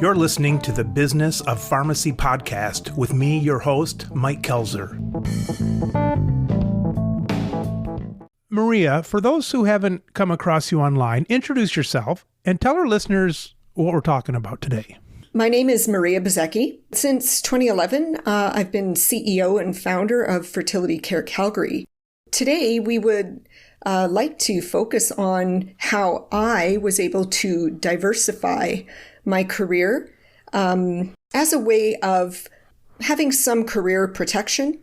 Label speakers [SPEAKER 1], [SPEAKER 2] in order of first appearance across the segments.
[SPEAKER 1] You're listening to the Business of Pharmacy podcast with me, your host, Mike Kelzer. Maria, for those who haven't come across you online, introduce yourself and tell our listeners what we're talking about today.
[SPEAKER 2] My name is Maria Bizecki. Since 2011, I've been CEO and founder of FertilityCare Calgary. Today, we would like to focus on how I was able to diversify my career as a way of having some career protection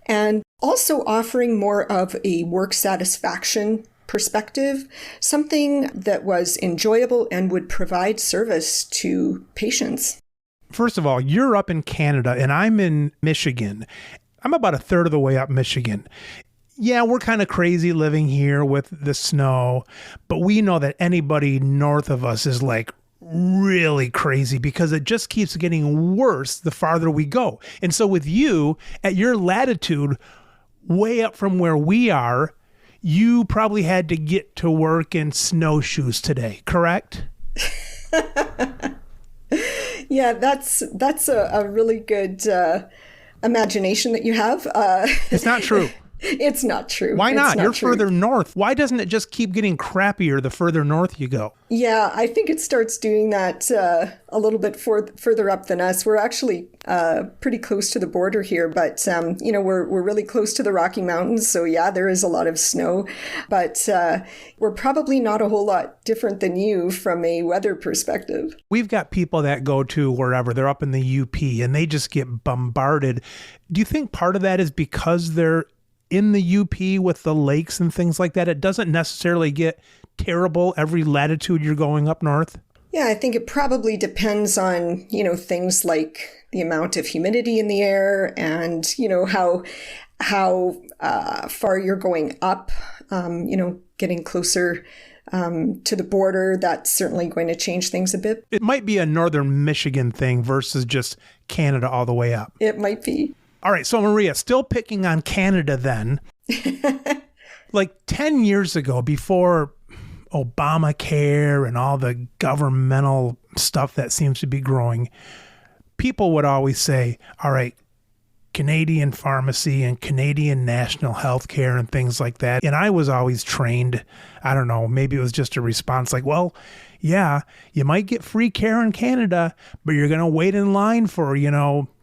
[SPEAKER 2] and also offering more of a work satisfaction perspective, something that was enjoyable and would provide service to patients.
[SPEAKER 1] First of all, you're up in Canada and I'm in Michigan. I'm about a third of the way up Michigan. Yeah, we're kind of crazy living here with the snow, but we know that anybody north of us is like really crazy because it just keeps getting worse the farther we go. And so with you, at your latitude, way up from where we are, you probably had to get to work in snowshoes today, correct?
[SPEAKER 2] Yeah, that's a really good imagination that you have.
[SPEAKER 1] It's not true.
[SPEAKER 2] It's not true.
[SPEAKER 1] Why not? You're
[SPEAKER 2] true.
[SPEAKER 1] Further north. Why doesn't it just keep getting crappier the further north you go?
[SPEAKER 2] Yeah, I think it starts doing that a little bit further up than us. We're actually pretty close to the border here, but we're really close to the Rocky Mountains. So yeah, there is a lot of snow, but we're probably not a whole lot different than you from a weather perspective.
[SPEAKER 1] We've got people that go to wherever, they're up in the UP and they just get bombarded. Do you think part of that is because they're in the UP with the lakes and things like that? It doesn't necessarily get terrible every latitude you're going up north?
[SPEAKER 2] Yeah, I think it probably depends on, things like the amount of humidity in the air and, how far you're going up, getting closer to the border. That's certainly going to change things a bit.
[SPEAKER 1] It might be a northern Michigan thing versus just Canada all the way up.
[SPEAKER 2] It might be.
[SPEAKER 1] All right, so Maria, still picking on Canada then. Like 10 years ago, before Obamacare and all the governmental stuff that seems to be growing, people would always say, all right, Canadian pharmacy and Canadian national healthcare and things like that. And I was always trained, I don't know, maybe it was just a response like, well, yeah, you might get free care in Canada, but you're going to wait in line for,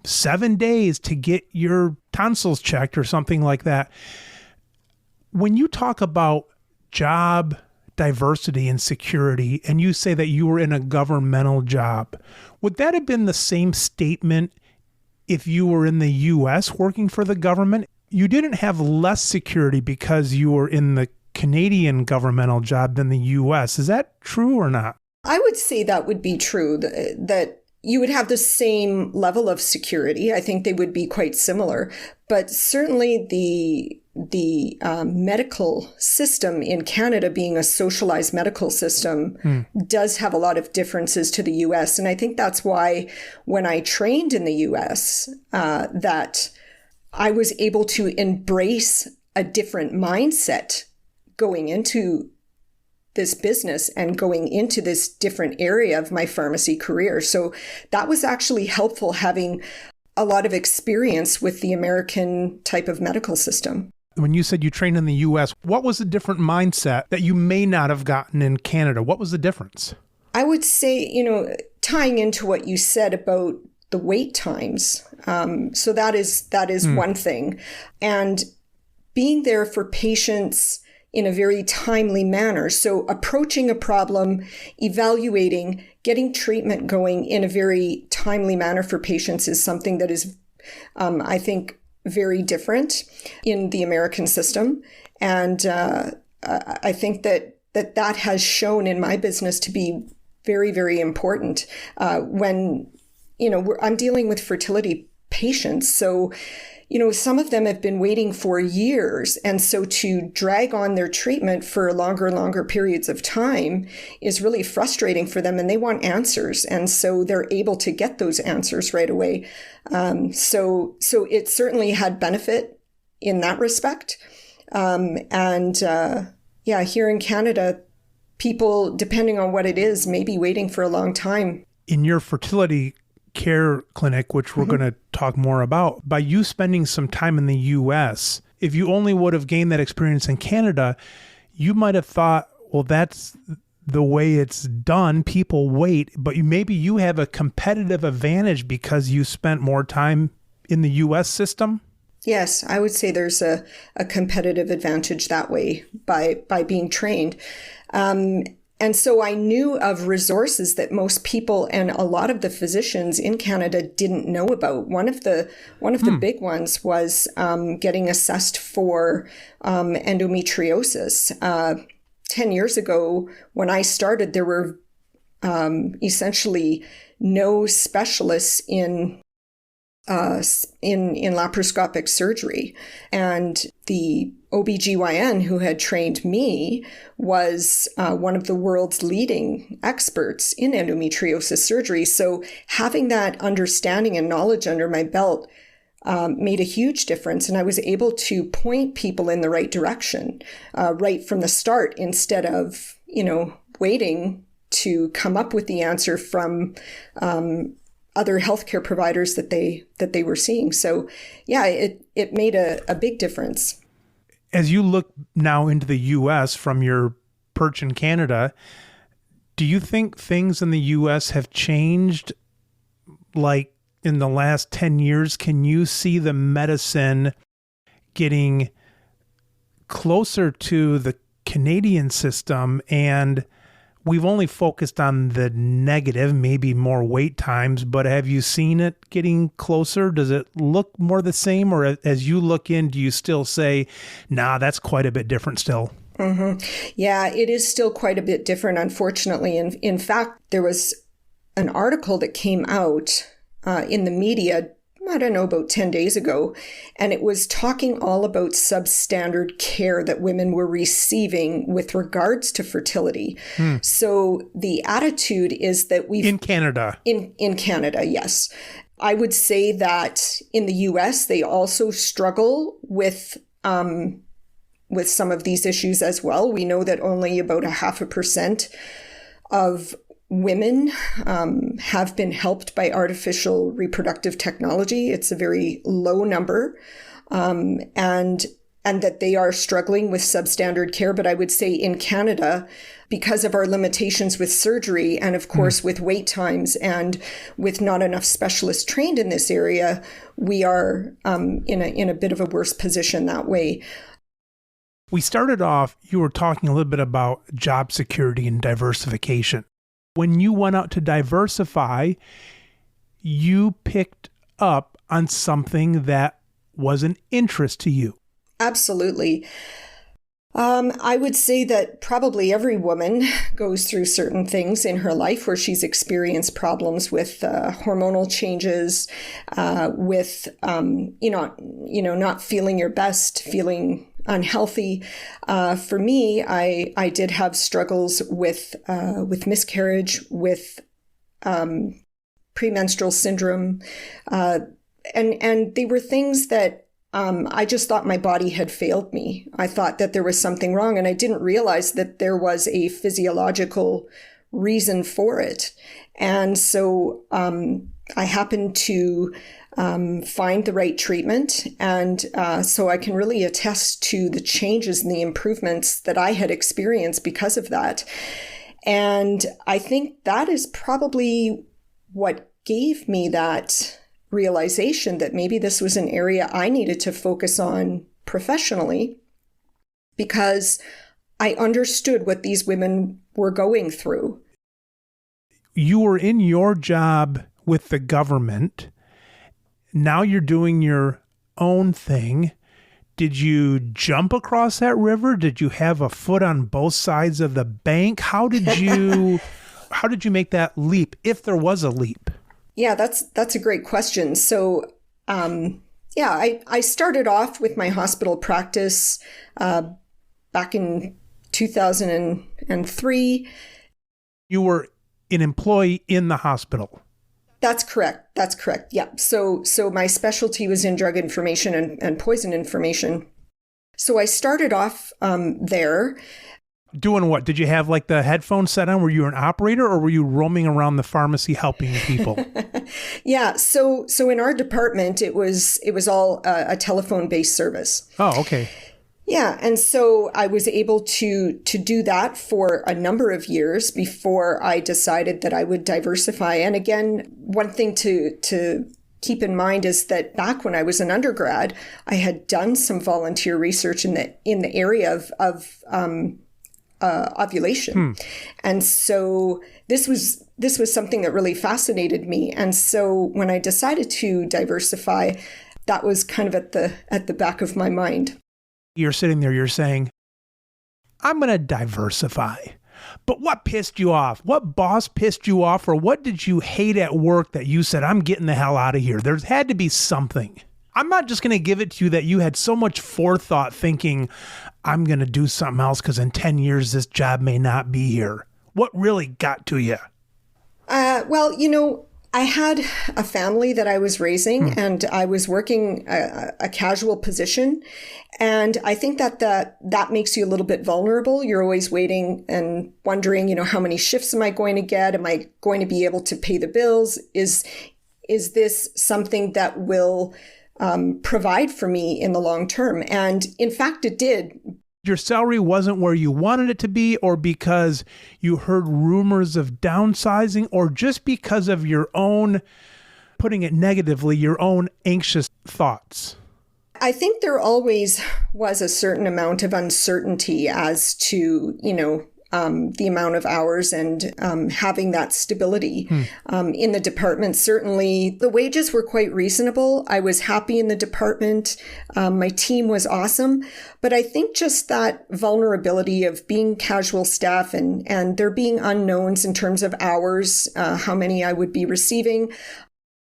[SPEAKER 1] 7 days to get your tonsils checked or something like that. When you talk about job diversity and security, and you say that you were in a governmental job, would that have been the same statement if you were in the U.S. working for the government? You didn't have less security because you were in the Canadian governmental job than the U.S. Is that true or not?
[SPEAKER 2] I would say that would be true, that you would have the same level of security. I think they would be quite similar, but certainly the medical system in Canada, being a socialized medical system, does have a lot of differences to the U.S. And I think that's why when I trained in the U.S., that I was able to embrace a different mindset going into this business and going into this different area of my pharmacy career. So that was actually helpful, having a lot of experience with the American type of medical system.
[SPEAKER 1] When you said you trained in the U.S., what was the different mindset that you may not have gotten in Canada? What was the difference?
[SPEAKER 2] I would say, tying into what you said about the wait times. So that is one thing. And being there for patients in a very timely manner. So approaching a problem, evaluating, getting treatment going in a very timely manner for patients is something that is, I think, very different in the American system. And I think that has shown in my business to be very, very important. When, I'm dealing with fertility patients. So, some of them have been waiting for years. And so to drag on their treatment for longer and longer periods of time is really frustrating for them, and they want answers. And so they're able to get those answers right away. So it certainly had benefit in that respect. Here in Canada, people, depending on what it is, may be waiting for a long time.
[SPEAKER 1] In your fertility care clinic, which we're going to talk more about, by you spending some time in the U.S., if you only would have gained that experience in Canada, you might have thought, well, that's the way it's done. People wait, but maybe you have a competitive advantage because you spent more time in the U.S. system.
[SPEAKER 2] Yes, I would say there's a competitive advantage that way by being trained. And so I knew of resources that most people and a lot of the physicians in Canada didn't know about. One of the big ones was getting assessed for endometriosis. 10 years ago, when I started, there were essentially no specialists in laparoscopic surgery. And the OBGYN who had trained me was one of the world's leading experts in endometriosis surgery. So having that understanding and knowledge under my belt made a huge difference. And I was able to point people in the right direction right from the start, instead of, waiting to come up with the answer from other healthcare providers that they were seeing. So yeah, it made a big difference.
[SPEAKER 1] As you look now into the U.S. from your perch in Canada, do you think things in the U.S. have changed like in the last 10 years? Can you see the medicine getting closer to the Canadian system? And we've only focused on the negative, maybe more wait times, but have you seen it getting closer? Does it look more the same? Or as you look in, do you still say, nah, that's quite a bit different still?
[SPEAKER 2] Mm-hmm. Yeah, it is still quite a bit different, unfortunately. And in fact, there was an article that came out in the media, I don't know, about 10 days ago, and it was talking all about substandard care that women were receiving with regards to fertility. So the attitude is that we've...
[SPEAKER 1] In Canada.
[SPEAKER 2] In Canada, yes. I would say that in the US, they also struggle with some of these issues as well. We know that only about 0.5% of women have been helped by artificial reproductive technology. It's a very low number, and that they are struggling with substandard care. But I would say in Canada, because of our limitations with surgery and of course with wait times and with not enough specialists trained in this area, we are in a bit of a worse position that way.
[SPEAKER 1] We started off, you were talking a little bit about job security and diversification. When you went out to Diversify, you picked up on something that was an interest to you.
[SPEAKER 2] Absolutely. I would say that probably every woman goes through certain things in her life where she's experienced problems with hormonal changes, with not feeling your best, feeling unhealthy. For me, I did have struggles with miscarriage, with premenstrual syndrome, and they were things that I just thought my body had failed me. I thought that there was something wrong, and I didn't realize that there was a physiological reason for it. And so I happened to find the right treatment. And so I can really attest to the changes and the improvements that I had experienced because of that. And I think that is probably what gave me that realization that maybe this was an area I needed to focus on professionally, because I understood what these women were going through.
[SPEAKER 1] You were in your job with the government. Now you're doing your own thing. Did you jump across that river? Did you have a foot on both sides of the bank? How did you make that leap, if there was a leap?
[SPEAKER 2] Yeah, that's a great question. So, I started off with my hospital practice back in 2003.
[SPEAKER 1] You were an employee in the hospital.
[SPEAKER 2] That's correct. Yeah. So my specialty was in drug information and poison information. So I started off there.
[SPEAKER 1] Doing what? Did you have like the headphones set on? Were you an operator or were you roaming around the pharmacy helping people?
[SPEAKER 2] Yeah. So in our department, it was all a telephone-based service.
[SPEAKER 1] Oh, okay.
[SPEAKER 2] Yeah. And so I was able to do that for a number of years before I decided that I would diversify. And again, one thing to keep in mind is that back when I was an undergrad, I had done some volunteer research in the area of ovulation. And so this was something that really fascinated me. And so when I decided to diversify, that was kind of at the back of my mind.
[SPEAKER 1] You're sitting there, you're saying, I'm going to diversify. But what pissed you off? What boss pissed you off? Or what did you hate at work that you said, I'm getting the hell out of here? There's had to be something. I'm not just going to give it to you that you had so much forethought thinking, I'm going to do something else because in 10 years, this job may not be here. What really got to you?
[SPEAKER 2] Well, I had a family that I was raising and I was working a casual position. And I think that makes you a little bit vulnerable. You're always waiting and wondering, how many shifts am I going to get? Am I going to be able to pay the bills? Is this something that will provide for me in the long term? And in fact, it did.
[SPEAKER 1] Your salary wasn't where you wanted it to be, or because you heard rumors of downsizing, or just because of your own, putting it negatively, your own anxious thoughts?
[SPEAKER 2] I think there always was a certain amount of uncertainty as to, the amount of hours and having that stability in the department. Certainly, the wages were quite reasonable. I was happy in the department. My team was awesome. But I think just that vulnerability of being casual staff and there being unknowns in terms of hours, how many I would be receiving.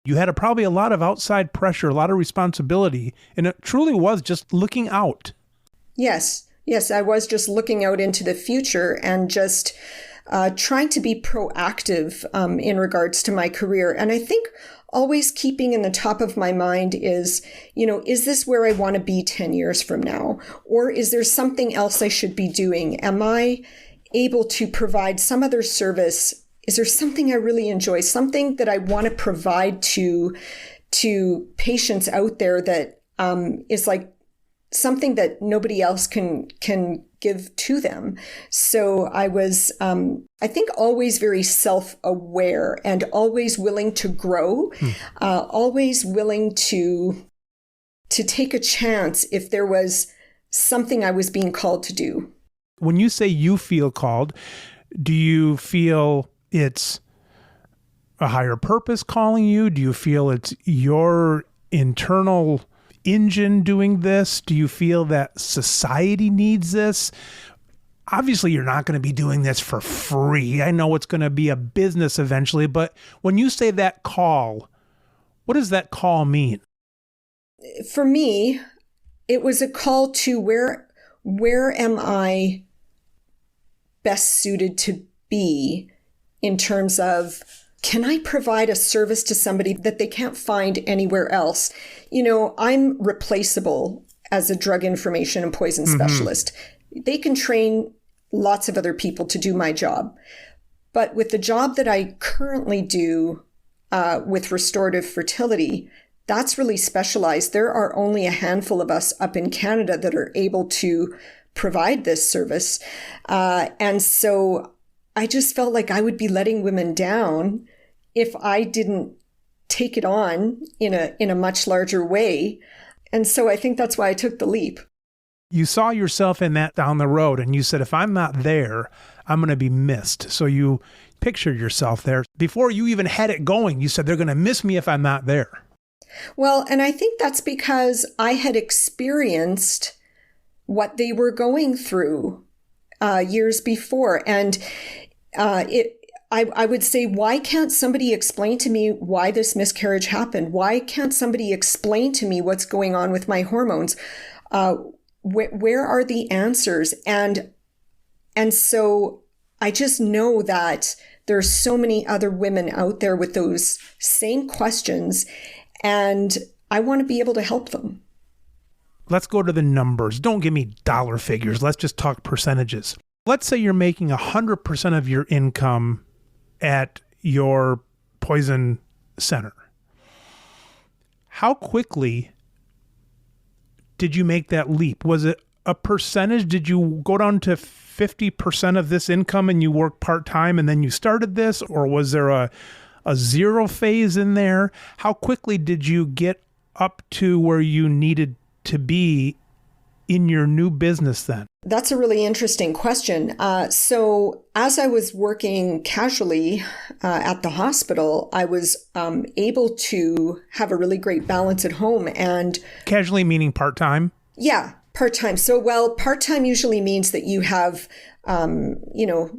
[SPEAKER 1] You had probably a lot of outside pressure, a lot of responsibility, and it truly was just looking out.
[SPEAKER 2] Yes, I was just looking out into the future and just trying to be proactive in regards to my career. And I think always keeping in the top of my mind is this where I want to be 10 years from now? Or is there something else I should be doing? Am I able to provide some other service? Is there something I really enjoy, something that I want to provide to patients out there that is like something that nobody else can give to them? So I was, I think, always very self-aware and always willing to grow, always willing to take a chance if there was something I was being called to do.
[SPEAKER 1] When you say you feel called, do you feel it's a higher purpose calling you? Do you feel it's your internal engine doing this? Do you feel that society needs this? Obviously, you're not going to be doing this for free. I know it's going to be a business eventually, but when you say that call, what does that call mean?
[SPEAKER 2] For me, it was a call to where am I best suited to be in terms of, can I provide a service to somebody that they can't find anywhere else? I'm replaceable as a drug information and poison specialist. They can train lots of other people to do my job. But with the job that I currently do with restorative fertility, that's really specialized. There are only a handful of us up in Canada that are able to provide this service. And so I just felt like I would be letting women down if I didn't take it on in a much larger way. And so I think that's why I took the leap.
[SPEAKER 1] You saw yourself in that down the road and you said, if I'm not there, I'm going to be missed. So you pictured yourself there. Before you even had it going, you said, they're going to miss me if I'm not there.
[SPEAKER 2] Well, and I think that's because I had experienced what they were going through years before. And I would say, why can't somebody explain to me why this miscarriage happened? Why can't somebody explain to me what's going on with my hormones? Where are the answers? And so I just know that there's so many other women out there with those same questions, and I want to be able to help them.
[SPEAKER 1] Let's go to the numbers. Don't give me dollar figures. Let's just talk percentages. Let's say you're making 100% of your income at your poison center. How quickly did you make that leap? Was it a percentage? Did you go down to 50% of this income and you work part-time and then you started this? Or was there a zero phase in there? How quickly did you get up to where you needed to be in your new business then?
[SPEAKER 2] That's a really interesting question. So as I was working casually at the hospital, I was able to have a really great balance at home. And
[SPEAKER 1] casually meaning part-time?
[SPEAKER 2] Yeah, part-time. So, well, part-time usually means that you have,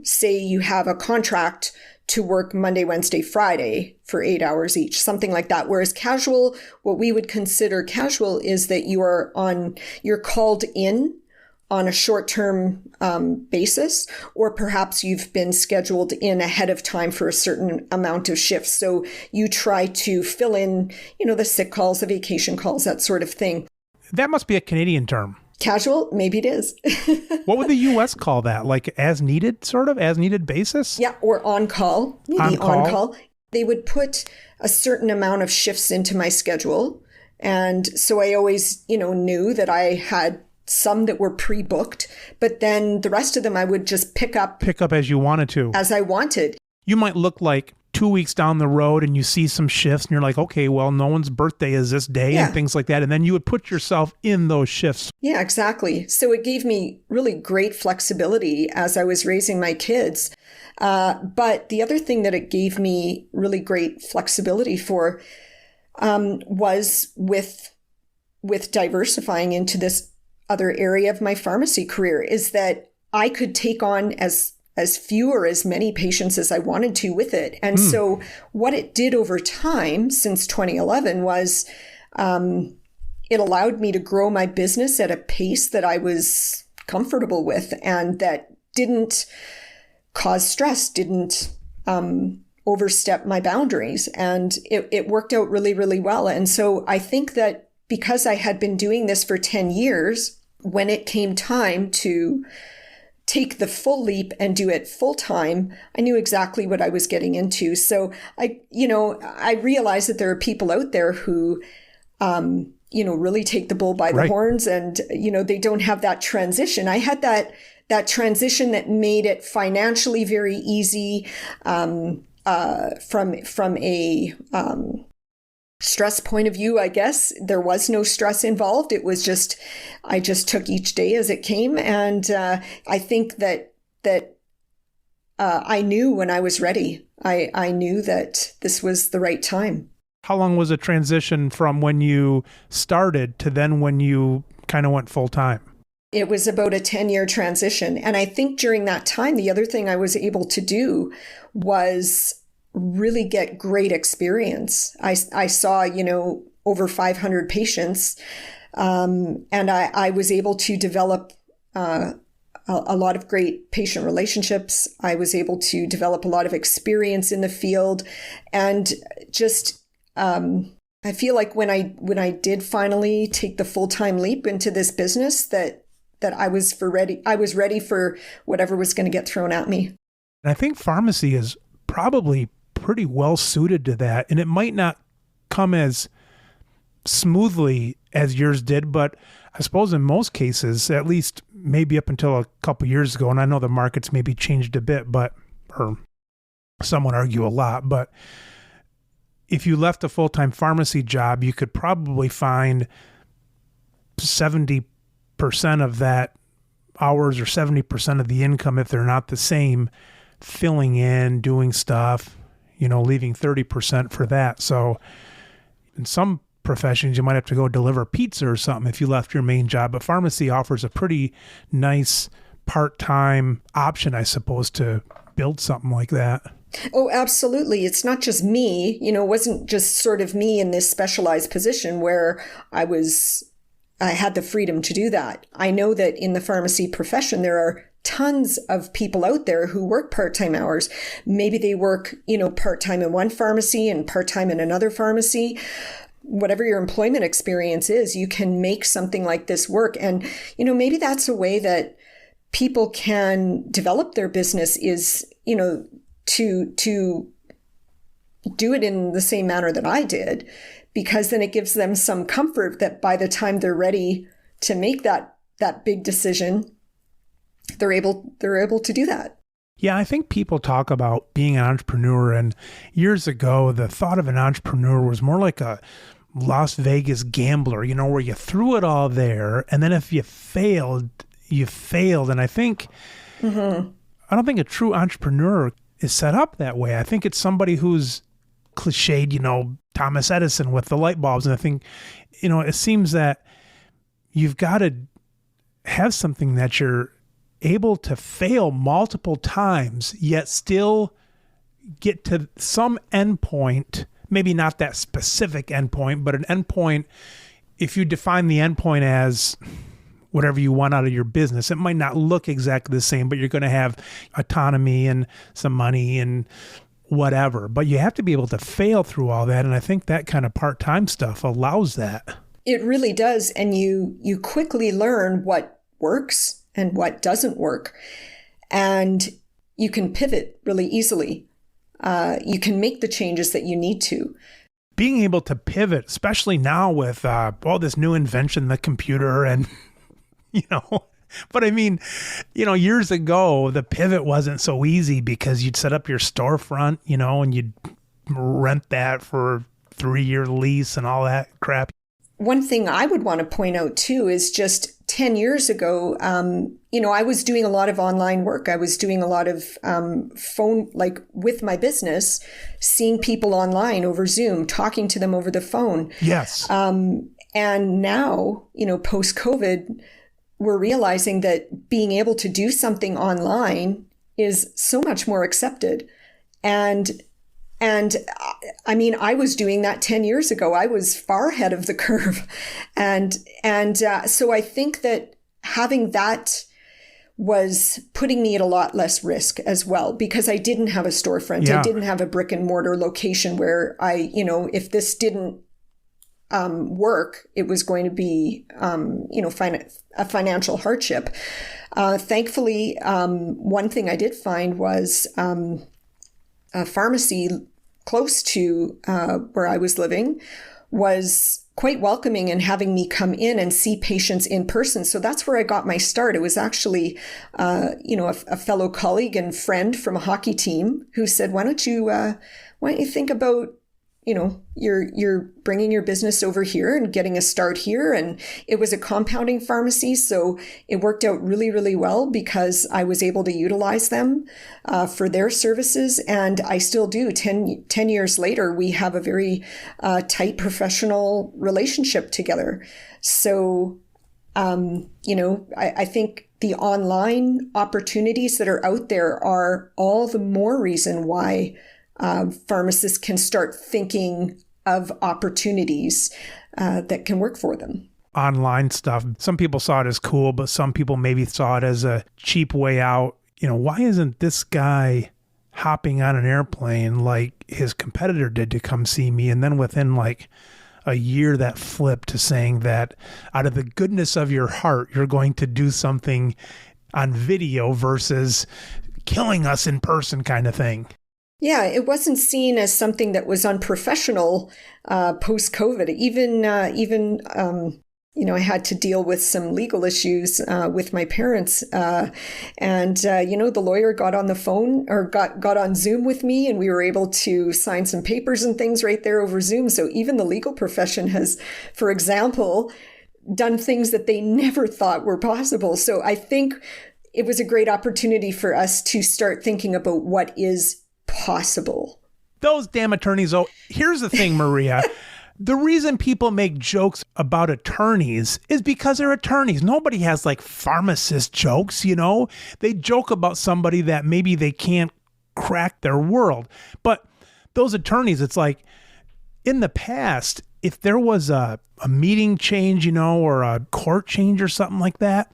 [SPEAKER 2] say you have a contract to work Monday, Wednesday, Friday for 8 hours each, something like that. Whereas casual, what we would consider casual is that you're called in on a short-term basis, or perhaps you've been scheduled in ahead of time for a certain amount of shifts. So you try to fill in, the sick calls, the vacation calls, that sort of thing.
[SPEAKER 1] That must be a Canadian term.
[SPEAKER 2] Casual? Maybe it is.
[SPEAKER 1] What would the U.S. call that? Like as needed, sort of? As needed basis?
[SPEAKER 2] Yeah, or on call. Maybe on call. They would put a certain amount of shifts into my schedule. And so I always, knew that I had some that were pre-booked, but then the rest of them I would just pick up
[SPEAKER 1] as you wanted to.
[SPEAKER 2] As I wanted.
[SPEAKER 1] You might look like 2 weeks down the road and you see some shifts and you're like, okay, well, no one's birthday is this day and things like that. And then you would put yourself in those shifts.
[SPEAKER 2] Yeah, exactly. So it gave me really great flexibility as I was raising my kids. But the other thing that it gave me really great flexibility for was with diversifying into this other area of my pharmacy career, is that I could take on as few or as many patients as I wanted to with it. And so what it did over time since 2011 was it allowed me to grow my business at a pace that I was comfortable with and that didn't cause stress, didn't overstep my boundaries. And it worked out really, really well. And so I think that because I had been doing this for 10 years, when it came time to take the full leap and do it full time, I knew exactly what I was getting into. So I realized that there are people out there who, really take the bull by the horns and, they don't have that transition. I had that transition that made it financially very easy, from a, stress point of view, I guess. There was no stress involved. It was just, I just took each day as it came. And I think that I knew when I was ready. I knew that this was the right time.
[SPEAKER 1] How long was a transition from when you started to then when you kind of went full time?
[SPEAKER 2] It was about a 10-year transition. And I think during that time, the other thing I was able to do was really get great experience. I saw, over 500 patients, and I was able to develop a lot of great patient relationships. I was able to develop a lot of experience in the field, and just I feel like when I did finally take the full-time leap into this business, that I was ready for whatever was going to get thrown at me.
[SPEAKER 1] And I think pharmacy is probably pretty well suited to that. And it might not come as smoothly as yours did, but I suppose in most cases, at least maybe up until a couple years ago, and I know the market's maybe changed a bit, or some would argue a lot, but if you left a full-time pharmacy job, you could probably find 70% of that hours or 70% of the income, if they're not the same, filling in, doing stuff, leaving 30% for that. So in some professions, you might have to go deliver pizza or something if you left your main job. But pharmacy offers a pretty nice part-time option, I suppose, to build something like that.
[SPEAKER 2] Oh, absolutely. It's not just me, it wasn't just sort of me in this specialized position where I had the freedom to do that. I know that in the pharmacy profession, there are tons of people out there who work part-time hours. Maybe they work, part-time in one pharmacy and part-time in another pharmacy. Whatever your employment experience is, you can make something like this work. And, maybe that's a way that people can develop their business is, to do it in the same manner that I did, because then it gives them some comfort that by the time they're ready to make that big decision, they're able to do that.
[SPEAKER 1] Yeah, I think people talk about being an entrepreneur, and years ago, the thought of an entrepreneur was more like a Las Vegas gambler, where you threw it all there, and then if you failed, you failed. And I think, I don't think a true entrepreneur is set up that way. I think it's somebody who's cliched, Thomas Edison with the light bulbs. And I think, it seems that you've got to have something that you're able to fail multiple times, yet still get to some endpoint, maybe not that specific endpoint, but an endpoint. If you define the endpoint as whatever you want out of your business, it might not look exactly the same, but you're going to have autonomy and some money and whatever. But you have to be able to fail through all that. And I think that kind of part-time stuff allows that.
[SPEAKER 2] It really does. And you quickly learn what works and what doesn't work. And you can pivot really easily. You can make the changes that you need to.
[SPEAKER 1] Being able to pivot, especially now with all this new invention, the computer, and, but I mean, years ago, the pivot wasn't so easy because you'd set up your storefront, and you'd rent that for a 3-year lease and all that crap.
[SPEAKER 2] One thing I would want to point out too is just 10 years ago, I was doing a lot of online work. I was doing a lot of phone, like with my business, seeing people online over Zoom, talking to them over the phone.
[SPEAKER 1] Yes.
[SPEAKER 2] And now, post-COVID, we're realizing that being able to do something online is so much more accepted. And I mean, I was doing that 10 years ago. I was far ahead of the curve. And so I think that having that was putting me at a lot less risk as well, because I didn't have a storefront.
[SPEAKER 1] Yeah.
[SPEAKER 2] I didn't have a brick and mortar location where if this didn't work, it was going to be, a financial hardship. Thankfully, one thing I did find was a pharmacy close to where I was living was quite welcoming and having me come in and see patients in person. So that's where I got my start. It was actually, a fellow colleague and friend from a hockey team who said, why don't you think about, you're bringing your business over here and getting a start here. And it was a compounding pharmacy. So it worked out really, really well because I was able to utilize them for their services. And I still do. 10 years later, we have a very tight professional relationship together. So, I think the online opportunities that are out there are all the more reason why pharmacists can start thinking of opportunities that can work for them.
[SPEAKER 1] Online stuff. Some people saw it as cool, but some people maybe saw it as a cheap way out. Why isn't this guy hopping on an airplane like his competitor did to come see me? And then within like a year, that flipped to saying that out of the goodness of your heart, you're going to do something on video versus killing us in person kind of thing.
[SPEAKER 2] Yeah, it wasn't seen as something that was unprofessional post-COVID. Even I had to deal with some legal issues with my parents, and the lawyer got on the phone or got on Zoom with me, and we were able to sign some papers and things right there over Zoom. So even the legal profession has, for example, done things that they never thought were possible. So I think it was a great opportunity for us to start thinking about what is possible.
[SPEAKER 1] Those damn attorneys. Oh, here's the thing, Maria. The reason people make jokes about attorneys is because they're attorneys. Nobody has like pharmacist jokes, They joke about somebody that maybe they can't crack their world. But those attorneys, it's like in the past, if there was a meeting change, or a court change or something like that,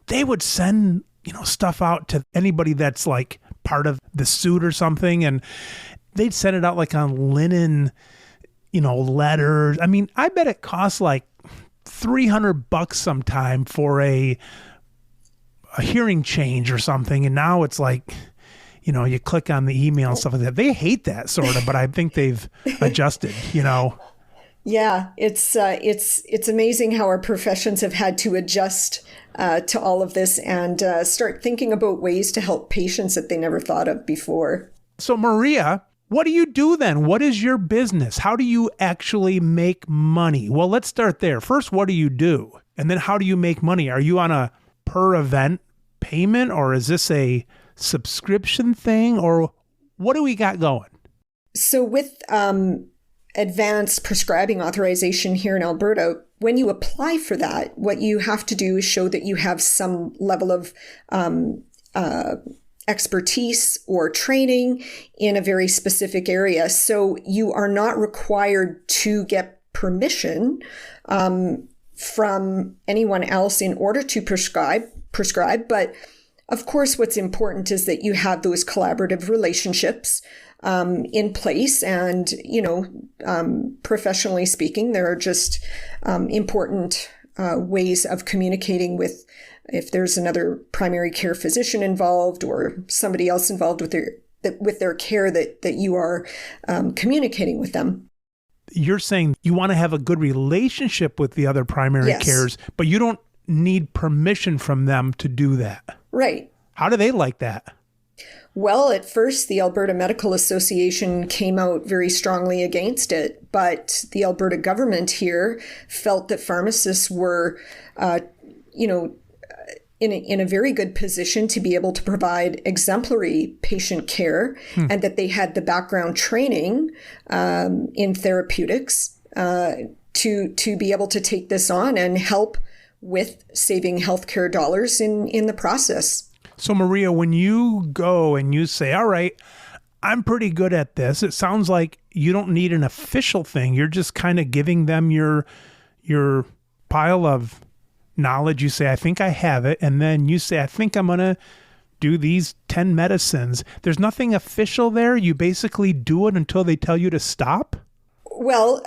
[SPEAKER 1] they would send, stuff out to anybody that's like part of the suit or something, and they'd send it out like on linen, letters. I mean, I bet it costs like $300 sometime for a a hearing change or something, and now it's like, you click on the email and stuff like that. They hate that sort of, but I think they've adjusted,
[SPEAKER 2] Yeah, it's amazing how our professions have had to adjust to all of this and start thinking about ways to help patients that they never thought of before.
[SPEAKER 1] So Maria, what do you do then? What is your business? How do you actually make money? Well, let's start there. First, what do you do? And then how do you make money? Are you on a per event payment, or is this a subscription thing, or what do we got going?
[SPEAKER 2] So with advanced prescribing authorization here in Alberta, when you apply for that, what you have to do is show that you have some level of expertise or training in a very specific area. So you are not required to get permission from anyone else in order to prescribe. But of course, what's important is that you have those collaborative relationships in place. And, professionally speaking, there are just important ways of communicating with, if there's another primary care physician involved or somebody else involved with their care, that you are communicating with them.
[SPEAKER 1] You're saying you want to have a good relationship with the other primary cares, but you don't need permission from them to do that.
[SPEAKER 2] Right.
[SPEAKER 1] How do they like that?
[SPEAKER 2] Well, at first, the Alberta Medical Association came out very strongly against it, but the Alberta government here felt that pharmacists were, in a very good position to be able to provide exemplary patient care, and that they had the background training in therapeutics to be able to take this on and help with saving healthcare dollars in the process.
[SPEAKER 1] So Maria, when you go and you say, all right, I'm pretty good at this, it sounds like you don't need an official thing. You're just kind of giving them your pile of knowledge. You say, I think I have it. And then you say, I think I'm going to do these 10 medicines. There's nothing official there. You basically do it until they tell you to stop.
[SPEAKER 2] Well,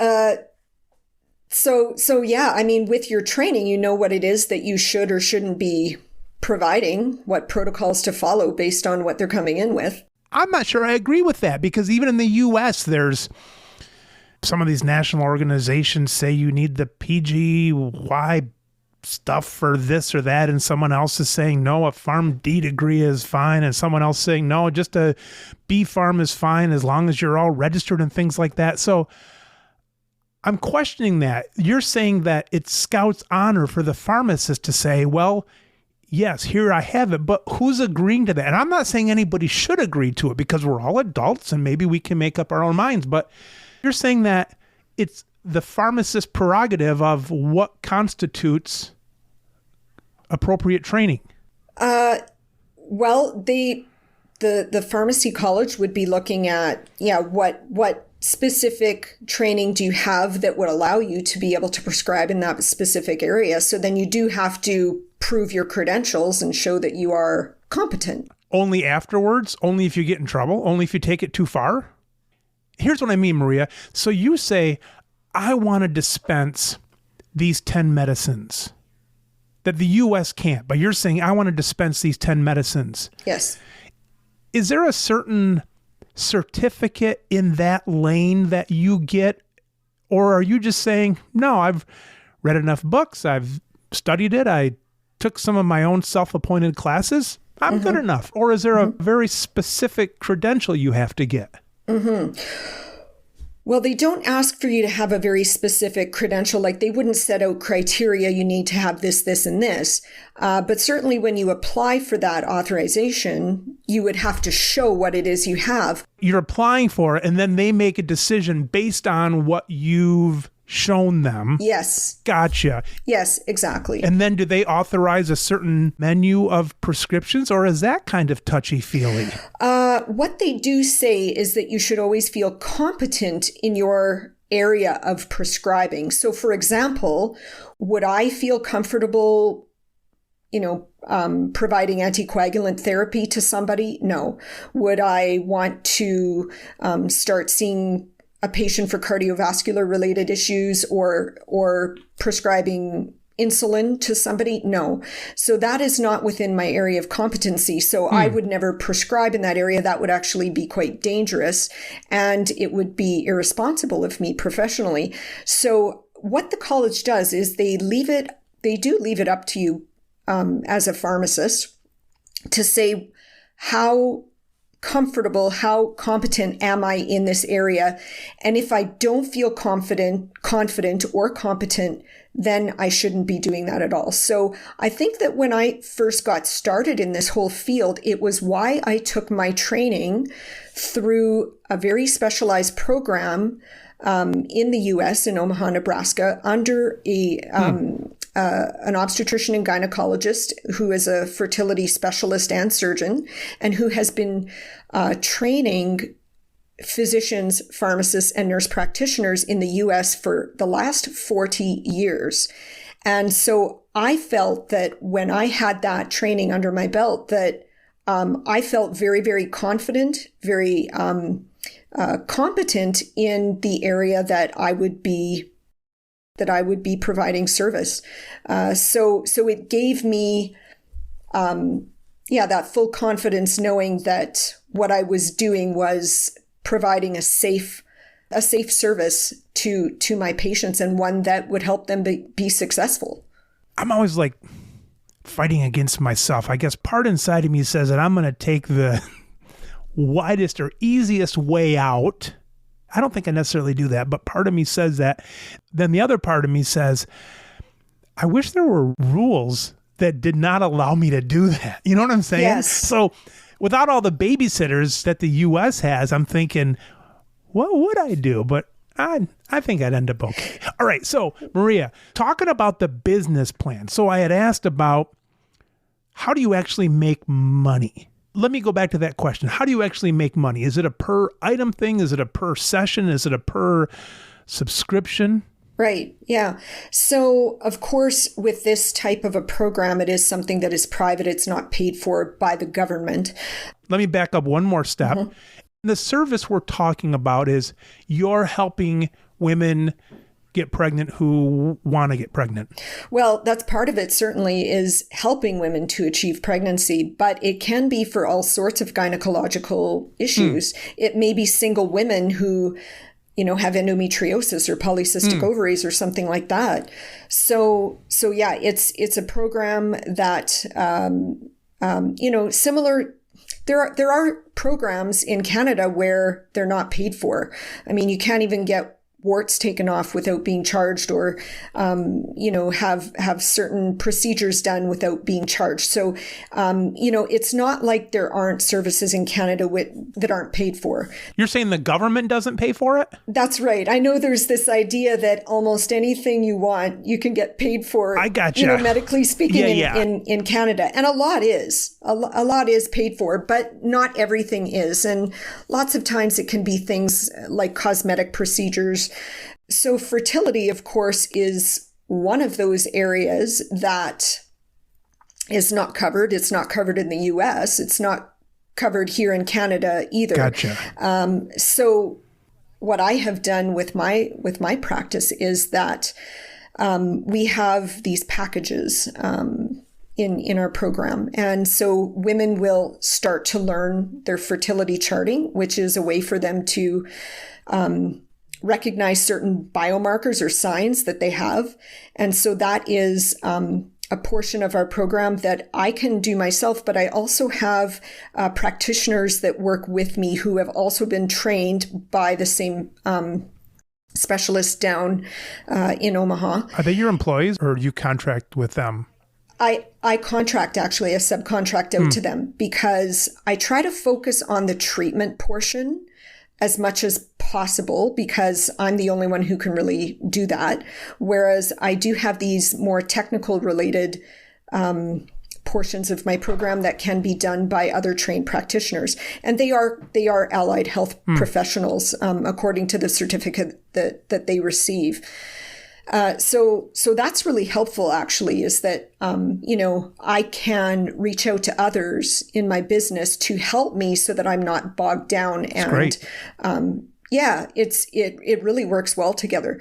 [SPEAKER 2] so yeah, I mean, with your training, you know what it is that you should or shouldn't be providing, what protocols to follow based on what they're coming in with.
[SPEAKER 1] I'm not sure I agree with that, because even in the U.S., there's some of these national organizations say you need the PGY stuff for this or that, and someone else is saying, no, a PharmD degree is fine, and someone else saying, no, just a B Pharm is fine as long as you're all registered and things like that. So I'm questioning that. You're saying that it's Scout's honor for the pharmacist to say, well, yes, here I have it, but who's agreeing to that? And I'm not saying anybody should agree to it, because we're all adults and maybe we can make up our own minds, but you're saying that it's the pharmacist's prerogative of what constitutes appropriate training.
[SPEAKER 2] Well, the pharmacy college would be looking at, what specific training do you have that would allow you to be able to prescribe in that specific area? So then you do have to prove your credentials and show that you are competent.
[SPEAKER 1] Only afterwards? Only if you get in trouble? Only if you take it too far? Here's what I mean, Maria. So you say, I want to dispense these 10 medicines that the U.S. can't, but you're saying, I want to dispense these 10 medicines.
[SPEAKER 2] Yes.
[SPEAKER 1] Is there a certain certificate in that lane that you get? Or are you just saying, no, I've read enough books, I've studied it, I took some of my own self-appointed classes, I'm good enough? Or is there a very specific credential you have to get?
[SPEAKER 2] Well, they don't ask for you to have a very specific credential. Like, they wouldn't set out criteria, you need to have this, this, and this. But certainly when you apply for that authorization, you would have to show what it is you have.
[SPEAKER 1] You're applying for it, and then they make a decision based on what you've shown them.
[SPEAKER 2] Yes.
[SPEAKER 1] Gotcha.
[SPEAKER 2] Yes, exactly.
[SPEAKER 1] And then do they authorize a certain menu of prescriptions, or is that kind of touchy-feely?
[SPEAKER 2] What they do say is that you should always feel competent in your area of prescribing. So, for example, would I feel comfortable, providing anticoagulant therapy to somebody? No. Would I want to start seeing a patient for cardiovascular related issues or prescribing insulin to somebody? No. So that is not within my area of competency. So I would never prescribe in that area. That would actually be quite dangerous, and it would be irresponsible of me professionally. So what the college does is they do leave it up to you as a pharmacist to say how comfortable, how competent am I in this area? And if I don't feel confident or competent, then I shouldn't be doing that at all. So I think that when I first got started in this whole field, it was why I took my training through a very specialized program in the U.S. in Omaha, Nebraska, under an obstetrician and gynecologist who is a fertility specialist and surgeon, and who has been training physicians, pharmacists, and nurse practitioners in the U.S. for the last 40 years. And so I felt that when I had that training under my belt, that I felt very, very confident, very competent in the area that I would be providing service. So it gave me, that full confidence, knowing that what I was doing was providing a safe service to my patients, and one that would help them be successful.
[SPEAKER 1] I'm always like fighting against myself. I guess part inside of me says that I'm going to take the widest or easiest way out. I don't think I necessarily do that, but part of me says that. Then the other part of me says, I wish there were rules that did not allow me to do that. You know what I'm saying?
[SPEAKER 2] Yes.
[SPEAKER 1] So without all the babysitters that the U.S. has, I'm thinking, what would I do? But I think I'd end up okay. All right. So Maria, talking about the business plan. So I had asked about, how do you actually make money? Let me go back to that question. How do you actually make money? Is it a per item thing? Is it a per session? Is it a per subscription?
[SPEAKER 2] Right. Yeah. So, of course, with this type of a program, it is something that is private. It's not paid for by the government.
[SPEAKER 1] Let me back up one more step. Mm-hmm. The service we're talking about is you're helping women get pregnant who want to get pregnant.
[SPEAKER 2] Well, that's part of it, certainly, is helping women to achieve pregnancy, but it can be for all sorts of gynecological issues. It may be single women who, have endometriosis or polycystic ovaries or something like that. So yeah, it's a program that, similar. There are programs in Canada where they're not paid for. I mean, you can't even get warts taken off without being charged, or, have certain procedures done without being charged. So, it's not like there aren't services in Canada that aren't paid for.
[SPEAKER 1] You're saying the government doesn't pay for it?
[SPEAKER 2] That's right. I know there's this idea that almost anything you want, you can get paid for.
[SPEAKER 1] I gotcha.
[SPEAKER 2] Medically speaking, in Canada. And a lot is paid for, but not everything is. And lots of times it can be things like cosmetic procedures. So fertility, of course, is one of those areas that is not covered. It's not covered in the U.S. It's not covered here in Canada either.
[SPEAKER 1] Gotcha.
[SPEAKER 2] So what I have done with my practice is that we have these packages in our program. And so women will start to learn their fertility charting, which is a way for them to recognize certain biomarkers or signs that they have. And so that is a portion of our program that I can do myself, but I also have practitioners that work with me who have also been trained by the same specialist down in Omaha.
[SPEAKER 1] Are they your employees, or you contract with them?
[SPEAKER 2] I contract, actually, I subcontract out to them, because I try to focus on the treatment portion as much as possible, because I'm the only one who can really do that. Whereas I do have these more technical related portions of my program that can be done by other trained practitioners. And they are allied health professionals, according to the certificate that they receive. So that's really helpful, actually, is that, I can reach out to others in my business to help me so that I'm not bogged down.
[SPEAKER 1] That's great.
[SPEAKER 2] It really works well together.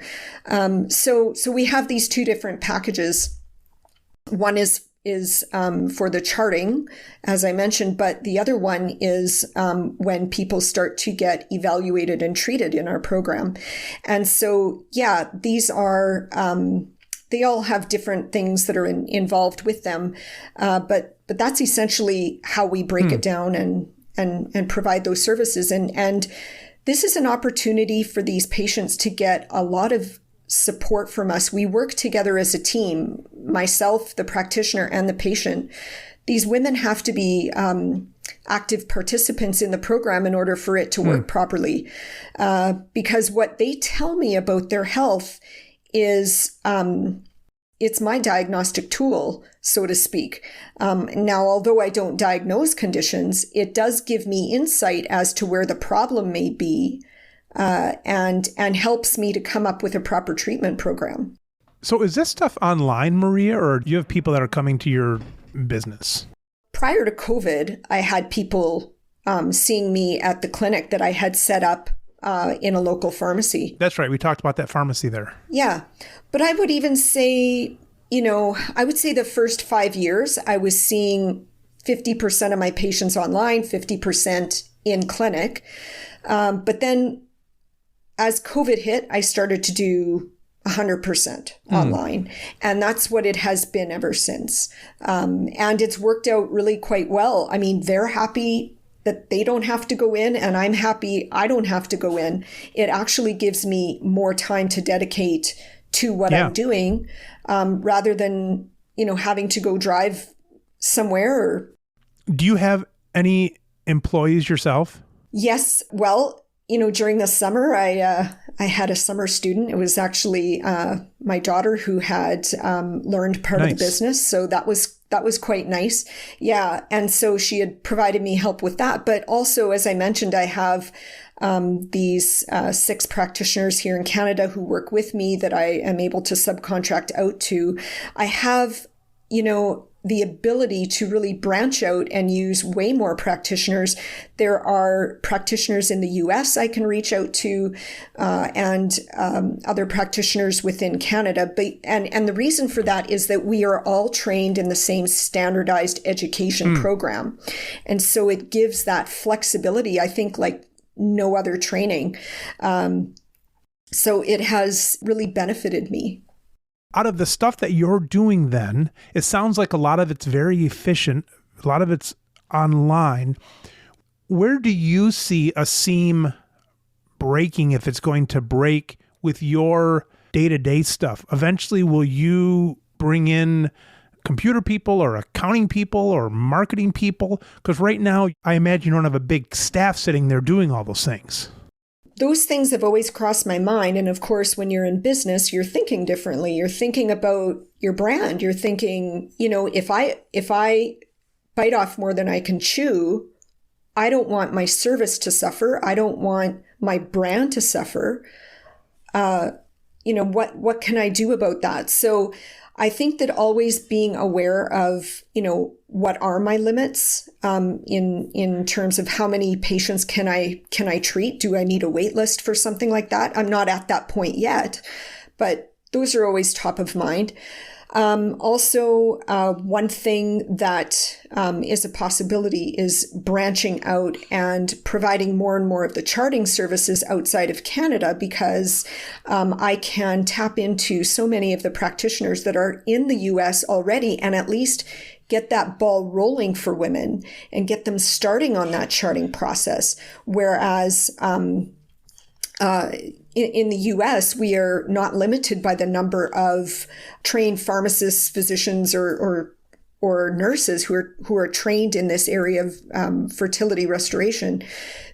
[SPEAKER 2] So we have these two different packages One is for the charting, as I mentioned, but the other one is when people start to get evaluated and treated in our program. And so, yeah, these are, they all have different things that are involved with them. But that's essentially how we break it down and provide those services. And this is an opportunity for these patients to get a lot of support from us. We work together as a team, myself, the practitioner, and the patient. These women have to be active participants in the program in order for it to work properly. Because what they tell me about their health is it's my diagnostic tool, so to speak. Now, although I don't diagnose conditions, it does give me insight as to where the problem may be. And helps me to come up with a proper treatment program.
[SPEAKER 1] So is this stuff online, Maria, or do you have people that are coming to your business?
[SPEAKER 2] Prior to COVID, I had people seeing me at the clinic that I had set up in a local pharmacy.
[SPEAKER 1] That's right. We talked about that pharmacy there.
[SPEAKER 2] Yeah. But I would even say, I would say the first 5 years, I was seeing 50% of my patients online, 50% in clinic. But then as COVID hit, I started to do 100% online. And that's what it has been ever since. And it's worked out really quite well. I mean, they're happy that they don't have to go in, and I'm happy I don't have to go in. It actually gives me more time to dedicate to what I'm doing, rather than, having to go drive somewhere.
[SPEAKER 1] Do you have any employees yourself?
[SPEAKER 2] Yes. Well, during the summer, I had a summer student. It was actually my daughter who had learned part of the business. So that was quite nice. Yeah. And so she had provided me help with that. But also, as I mentioned, I have these 6 practitioners here in Canada who work with me that I am able to subcontract out to. I have, the ability to really branch out and use way more practitioners. There are practitioners in the US I can reach out to, and other practitioners within Canada. And the reason for that is that we are all trained in the same standardized education program. And so it gives that flexibility, I think, like no other training. So it has really benefited me.
[SPEAKER 1] Out of the stuff that you're doing then, it sounds like a lot of it's very efficient. A lot of it's online. Where do you see a seam breaking, if it's going to break, with your day-to-day stuff? Eventually, will you bring in computer people or accounting people or marketing people? Because right now, I imagine you don't have a big staff sitting there doing all those things.
[SPEAKER 2] Those things have always crossed my mind. And of course, when you're in business, you're thinking differently. You're thinking about your brand. You're thinking, if I bite off more than I can chew, I don't want my service to suffer. I don't want my brand to suffer. What can I do about that? So I think that always being aware of, what are my limits in terms of how many patients can I treat? Do I need a wait list for something like that? I'm not at that point yet, but those are always top of mind. Also, one thing that is a possibility is branching out and providing more and more of the charting services outside of Canada, because I can tap into so many of the practitioners that are in the US already and at least get that ball rolling for women and get them starting on that charting process. Whereas in the US, we are not limited by the number of trained pharmacists, physicians, or nurses who are trained in this area of fertility restoration.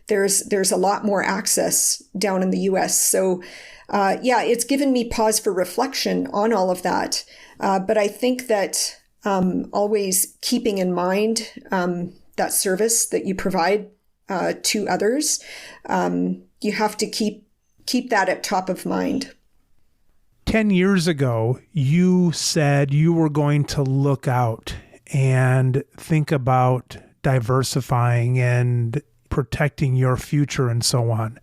[SPEAKER 2] There's a lot more access down in the US. So, it's given me pause for reflection on all of that. But I think that always keeping in mind that service that you provide to others, you have to keep that at top of mind.
[SPEAKER 1] 10 years ago, you said you were going to look out and think about diversifying and protecting your future and so on.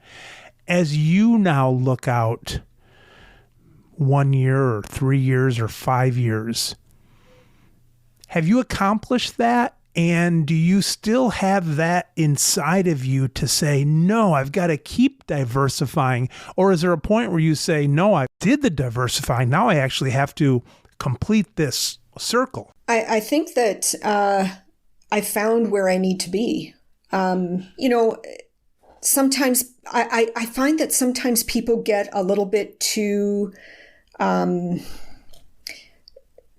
[SPEAKER 1] As you now look out 1 year or 3 years or 5 years, Have you accomplished that? And do you still have that inside of you to say, no, I've got to keep diversifying? Or is there a point where you say, no, I did the diversifying. Now I actually have to complete this circle?
[SPEAKER 2] I think that I found where I need to be. Sometimes I find that sometimes people get a little bit too,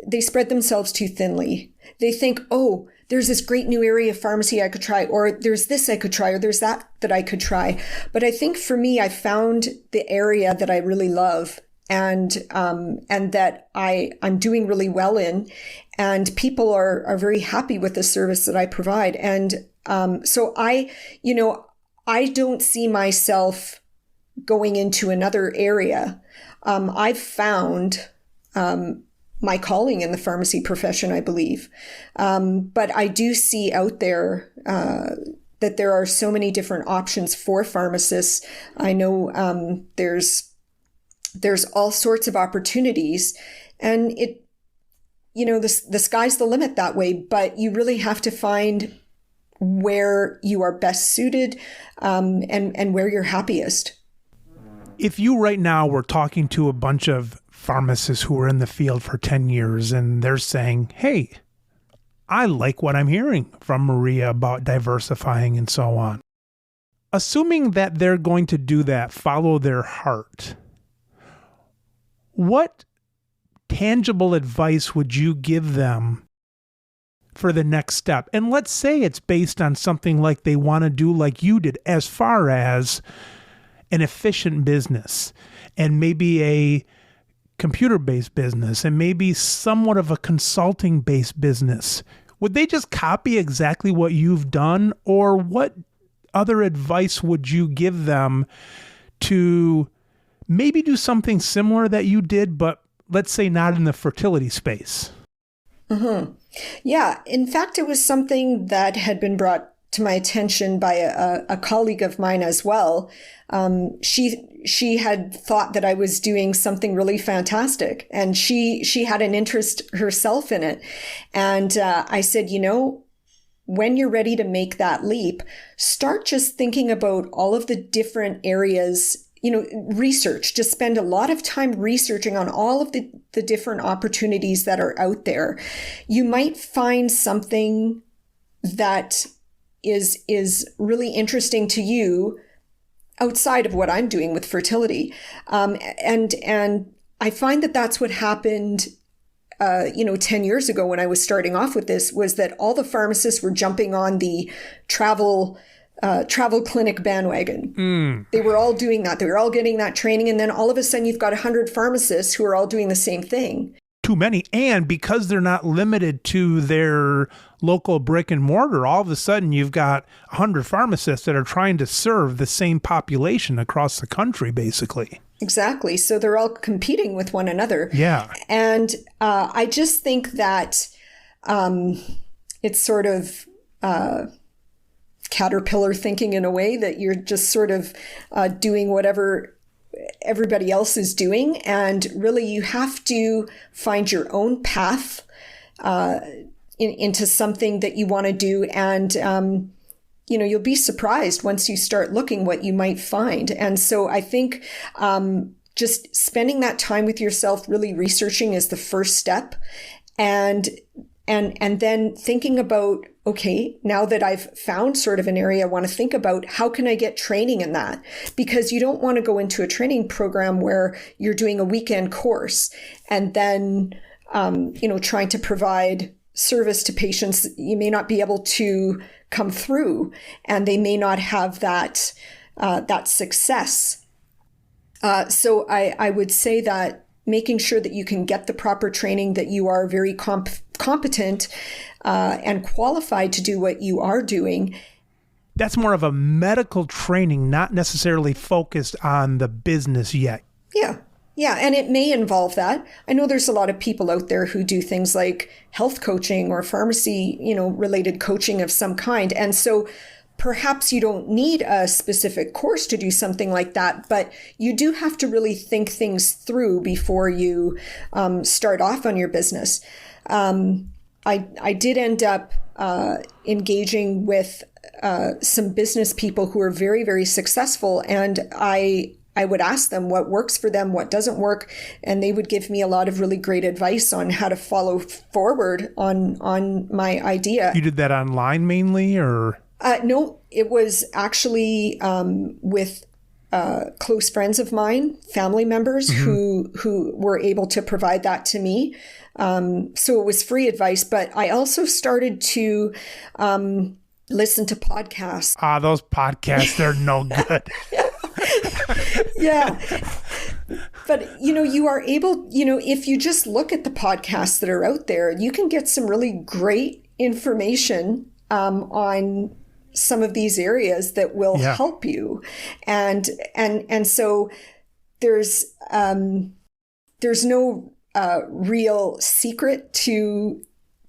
[SPEAKER 2] they spread themselves too thinly. They think, oh, there's this great new area of pharmacy I could try, or there's this I could try, or there's that I could try. But I think for me, I found the area that I really love and that I'm doing really well in, and people are very happy with the service that I provide. And so I don't see myself going into another area. I've found my calling in the pharmacy profession, I believe. But I do see out there that there are so many different options for pharmacists. I know there's all sorts of opportunities, and the sky's the limit that way, but you really have to find where you are best suited and where you're happiest.
[SPEAKER 1] If you right now were talking to a bunch of pharmacists who are in the field for 10 years and they're saying, hey, I like what I'm hearing from Maria about diversifying and so on. Assuming that they're going to do that, follow their heart, what tangible advice would you give them for the next step? And let's say it's based on something like they want to do like you did, as far as an efficient business and maybe a computer-based business and maybe somewhat of a consulting-based business. Would they just copy exactly what you've done, or what other advice would you give them to maybe do something similar that you did, but let's say not in the fertility space?
[SPEAKER 2] Mm-hmm. Yeah. In fact, it was something that had been brought to my attention by a colleague of mine as well. She had thought that I was doing something really fantastic, and she had an interest herself in it. And I said, when you're ready to make that leap, start just thinking about all of the different areas. Research, just spend a lot of time researching on all of the different opportunities that are out there. You might find something that is really interesting to you outside of what I'm doing with fertility. And I find that that's what happened 10 years ago when I was starting off with this, was that all the pharmacists were jumping on the travel clinic bandwagon. They were all doing that. They were all getting that training. And then all of a sudden you've got 100 pharmacists who are all doing the same thing.
[SPEAKER 1] Too many. And because they're not limited to their local brick and mortar, all of a sudden you've got 100 pharmacists that are trying to serve the same population across the country, basically.
[SPEAKER 2] Exactly. So they're all competing with one another.
[SPEAKER 1] Yeah.
[SPEAKER 2] And I just think that it's sort of caterpillar thinking in a way, that you're just sort of doing whatever everybody else is doing. And really, you have to find your own path into something that you want to do. And, you'll be surprised once you start looking what you might find. And so I think just spending that time with yourself, really researching, is the first step. And then thinking about, okay, now that I've found sort of an area, I want to think about how can I get training in that? Because you don't want to go into a training program where you're doing a weekend course and then, trying to provide service to patients. You may not be able to come through, and they may not have that success. So I would say that making sure that you can get the proper training, that you are very competent and qualified to do what you are doing.
[SPEAKER 1] That's more of a medical training, not necessarily focused on the business yet.
[SPEAKER 2] Yeah. Yeah. And it may involve that. I know there's a lot of people out there who do things like health coaching or pharmacy, related coaching of some kind. And so perhaps you don't need a specific course to do something like that, but you do have to really think things through before you start off on your business. I did end up engaging with some business people who are very, very successful. And I would ask them what works for them, what doesn't work. And they would give me a lot of really great advice on how to follow forward on my idea.
[SPEAKER 1] You did that online mainly, or?
[SPEAKER 2] No, it was actually with close friends of mine, family members who were able to provide that to me. So it was free advice, but I also started to listen to podcasts.
[SPEAKER 1] Those podcasts, they're no good.
[SPEAKER 2] Yeah. But, you are able, if you just look at the podcasts that are out there, you can get some really great information on some of these areas that will help you. And so there's no real secret to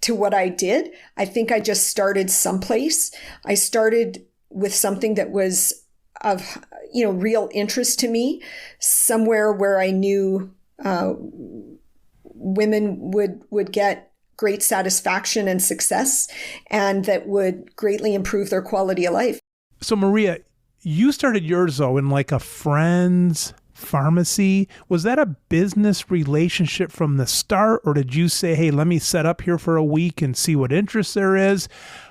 [SPEAKER 2] what I did. I think I just started someplace. I started with something that was of, real interest to me, somewhere where I knew women would get great satisfaction and success, and that would greatly improve their quality of life.
[SPEAKER 1] So Maria, you started yours though in like a friend's pharmacy. Was that a business relationship from the start, or did you say, hey, let me set up here for a week and see what interest there is?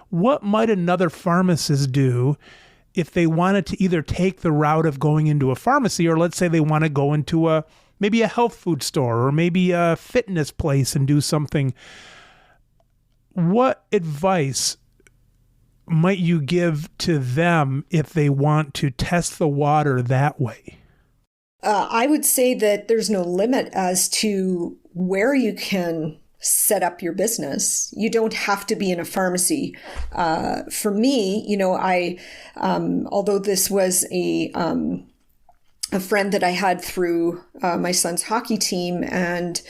[SPEAKER 1] What might another pharmacist do if they wanted to either take the route of going into a pharmacy, or let's say they want to go into maybe a health food store or maybe a fitness place and do something? What advice might you give to them if they want to test the water that way?
[SPEAKER 2] I would say that there's no limit as to where you can set up your business. You don't have to be in a pharmacy. For me, I, although this was a friend that I had through my son's hockey team, and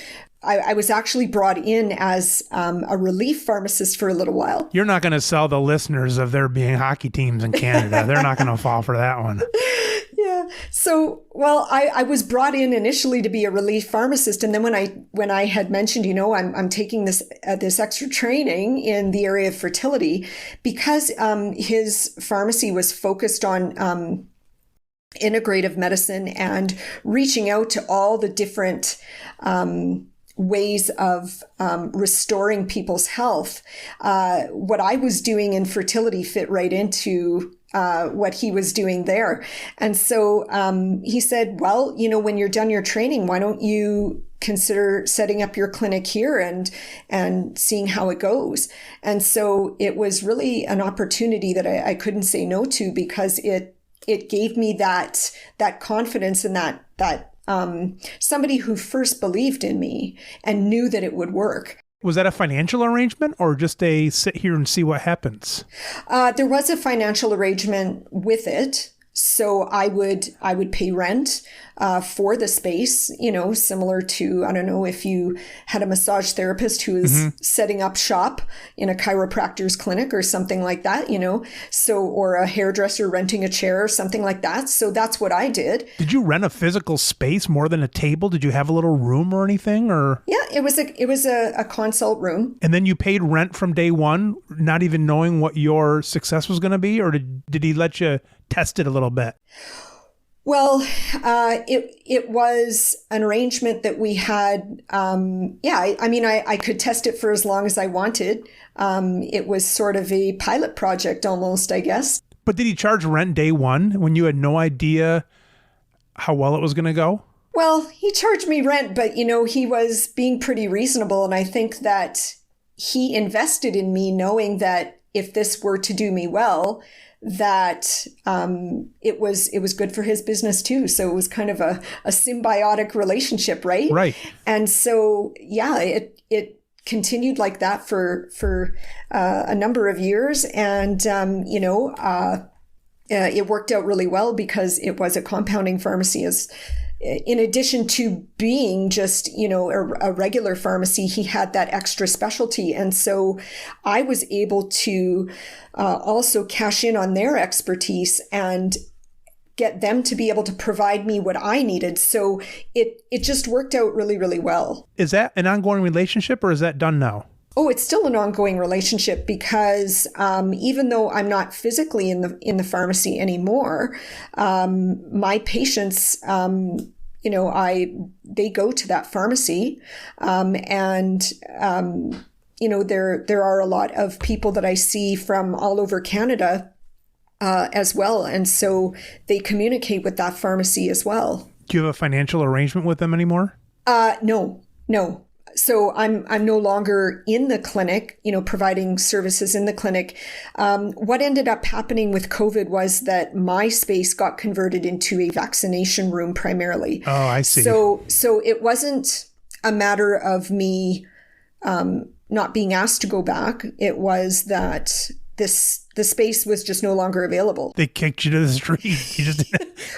[SPEAKER 2] I was actually brought in as a relief pharmacist for a little while.
[SPEAKER 1] You're not going to sell the listeners of there being hockey teams in Canada. They're not going to fall for that one.
[SPEAKER 2] Yeah. So, well, I was brought in initially to be a relief pharmacist. And then when I had mentioned, I'm taking this extra training in the area of fertility, because his pharmacy was focused on integrative medicine and reaching out to all the different ways of restoring people's health. What I was doing in fertility fit right into what he was doing there. And so he said, well, when you're done your training, why don't you consider setting up your clinic here and seeing how it goes? And so it was really an opportunity that I couldn't say no to, because it gave me that confidence and that somebody who first believed in me and knew that it would work.
[SPEAKER 1] Was that a financial arrangement, or just a sit here and see what happens?
[SPEAKER 2] There was a financial arrangement with it. So I would pay rent for the space, similar to, I don't know, if you had a massage therapist who is setting up shop in a chiropractor's clinic or something like that, or a hairdresser renting a chair or something like that. So that's what I did.
[SPEAKER 1] Did you rent a physical space more than a table? Did you have a little room or anything, or?
[SPEAKER 2] Yeah, it was a consult room.
[SPEAKER 1] And then you paid rent from day one, not even knowing what your success was going to be, or did he let you test it a little bit?
[SPEAKER 2] Well, it was an arrangement that we had. I could test it for as long as I wanted. It was sort of a pilot project almost, I guess.
[SPEAKER 1] But did he charge rent day one when you had no idea how well it was going to go?
[SPEAKER 2] Well, he charged me rent, but, he was being pretty reasonable. And I think that he invested in me knowing that if this were to do me well, that it was good for his business too. So it was kind of a symbiotic relationship, right?
[SPEAKER 1] Right.
[SPEAKER 2] And so, yeah, it continued like that for a number of years. And, it worked out really well because it was a compounding pharmacy. In addition to being just, a regular pharmacy, he had that extra specialty. And so I was able to also cash in on their expertise and get them to be able to provide me what I needed. So it just worked out really, really well.
[SPEAKER 1] Is that an ongoing relationship, or is that done now?
[SPEAKER 2] Oh, it's still an ongoing relationship because even though I'm not physically in the pharmacy anymore, my patients, they go to that pharmacy, and there are a lot of people that I see from all over Canada as well, and so they communicate with that pharmacy as well.
[SPEAKER 1] Do you have a financial arrangement with them anymore?
[SPEAKER 2] No. So I'm no longer in the clinic, providing services in the clinic. What ended up happening with COVID was that my space got converted into a vaccination room primarily.
[SPEAKER 1] Oh, I see.
[SPEAKER 2] So it wasn't a matter of me not being asked to go back. It was that the space was just no longer available.
[SPEAKER 1] They kicked you to the street. You just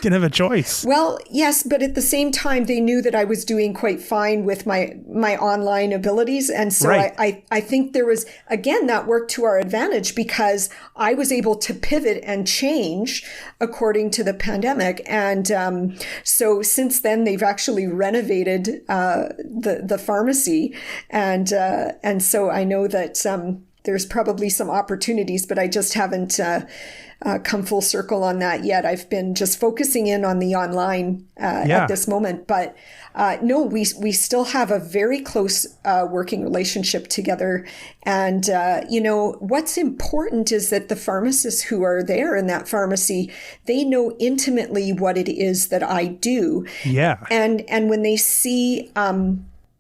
[SPEAKER 1] didn't have a choice.
[SPEAKER 2] Well, yes, but at the same time, they knew that I was doing quite fine with my online abilities. And so right. I think there was, again, that worked to our advantage because I was able to pivot and change according to the pandemic. And so since then, they've actually renovated the pharmacy. And so I know that there's probably some opportunities, but I just haven't come full circle on that yet. I've been just focusing in on the online at this moment. But no, we still have a very close working relationship together. And, what's important is that the pharmacists who are there in that pharmacy, they know intimately what it is that I do.
[SPEAKER 1] Yeah.
[SPEAKER 2] And when they see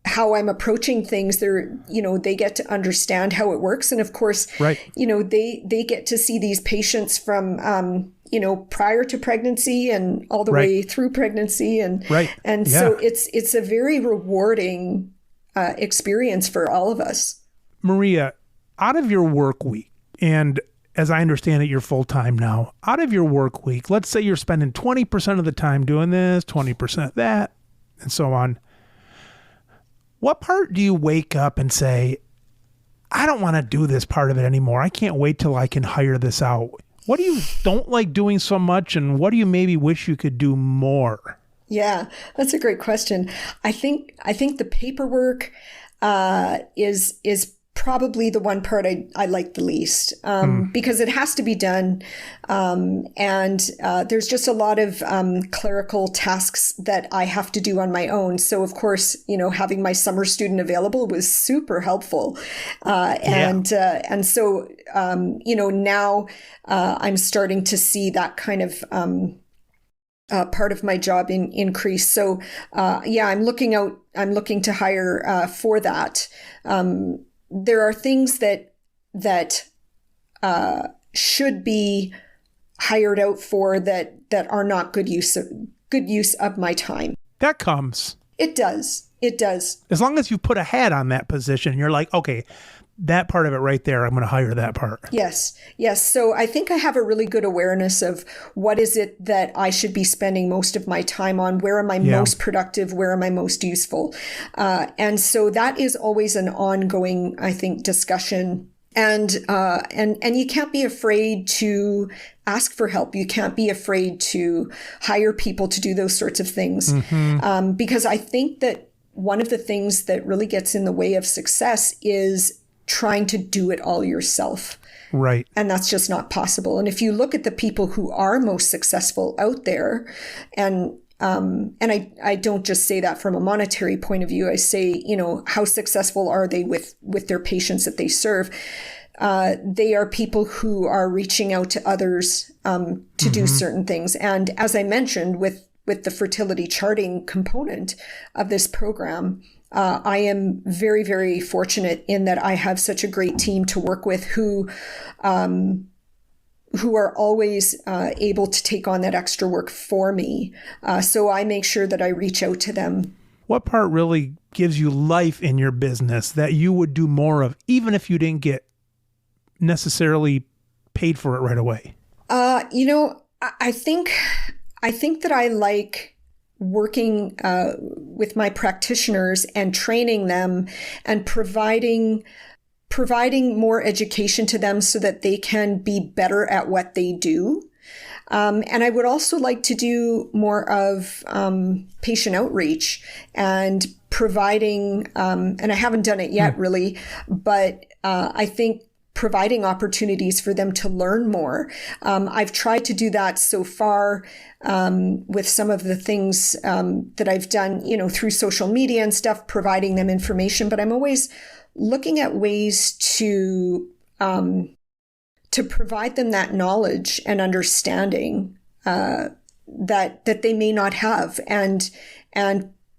[SPEAKER 2] how I'm approaching things, they get to understand how it works. And of course,
[SPEAKER 1] right.
[SPEAKER 2] They get to see these patients from, prior to pregnancy and all the way through pregnancy. And,
[SPEAKER 1] right.
[SPEAKER 2] So it's a very rewarding experience for all of us.
[SPEAKER 1] Maria, out of your work week, and as I understand it, you're full-time now, out of your work week, let's say you're spending 20% of the time doing this, 20% that, and so on. What part do you wake up and say, I don't want to do this part of it anymore. I can't wait till I can hire this out. What do you don't like doing so much, and what do you maybe wish you could do more?
[SPEAKER 2] Yeah, that's a great question. I think the paperwork is probably the one part I like the least, because it has to be done. And there's just a lot of clerical tasks that I have to do on my own. So of course, having my summer student available was super helpful. And so, now I'm starting to see that kind of part of my job increase. So I'm looking to hire for that. There are things that should be hired out for that are not good use of my time.
[SPEAKER 1] That comes.
[SPEAKER 2] It does.
[SPEAKER 1] As long as you put a hat on that position, you're like, okay, that part of it right there, I'm going to hire that part.
[SPEAKER 2] Yes. So I think I have a really good awareness of what is it that I should be spending most of my time on. Where am I most productive? Where am I most useful? And so that is always an ongoing, I think, discussion. And you can't be afraid to ask for help. You can't be afraid to hire people to do those sorts of things. Mm-hmm. Because I think that one of the things that really gets in the way of success is trying to do it all yourself.
[SPEAKER 1] Right.
[SPEAKER 2] And that's just not possible. And if you look at the people who are most successful out there, and I don't just say that from a monetary point of view, I say, how successful are they with their patients that they serve? They are people who are reaching out to others to do certain things. And as I mentioned, with the fertility charting component of this program, I am very, very fortunate in that I have such a great team to work with who are always able to take on that extra work for me. So I make sure that I reach out to them.
[SPEAKER 1] What part really gives you life in your business that you would do more of, even if you didn't get necessarily paid for it right away?
[SPEAKER 2] I think that I like working with my practitioners and training them and providing more education to them so that they can be better at what they do. And I would also like to do more of patient outreach and providing, and I haven't done it yet really, but I think providing opportunities for them to learn more. I've tried to do that so far with some of the things that I've done, through social media and stuff, providing them information. But I'm always looking at ways to provide them that knowledge and understanding that they may not have, and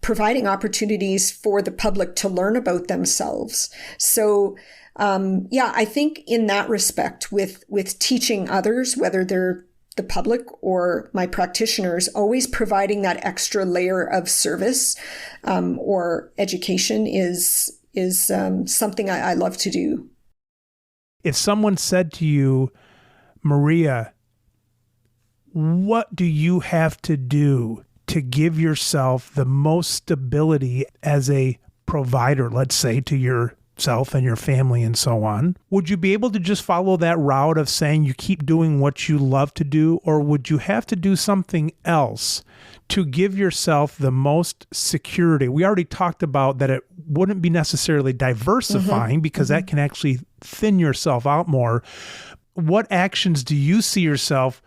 [SPEAKER 2] providing opportunities for the public to learn about themselves. So I think in that respect, with teaching others, whether they're the public or my practitioners, always providing that extra layer of service or education is something I love to do.
[SPEAKER 1] If someone said to you, Maria, what do you have to do to give yourself the most stability as a provider, let's say, to yourself and your family and so on? Would you be able to just follow that route of saying you keep doing what you love to do, or would you have to do something else to give yourself the most security? We already talked about that it wouldn't be necessarily diversifying because that can actually thin yourself out more. What actions do you see yourself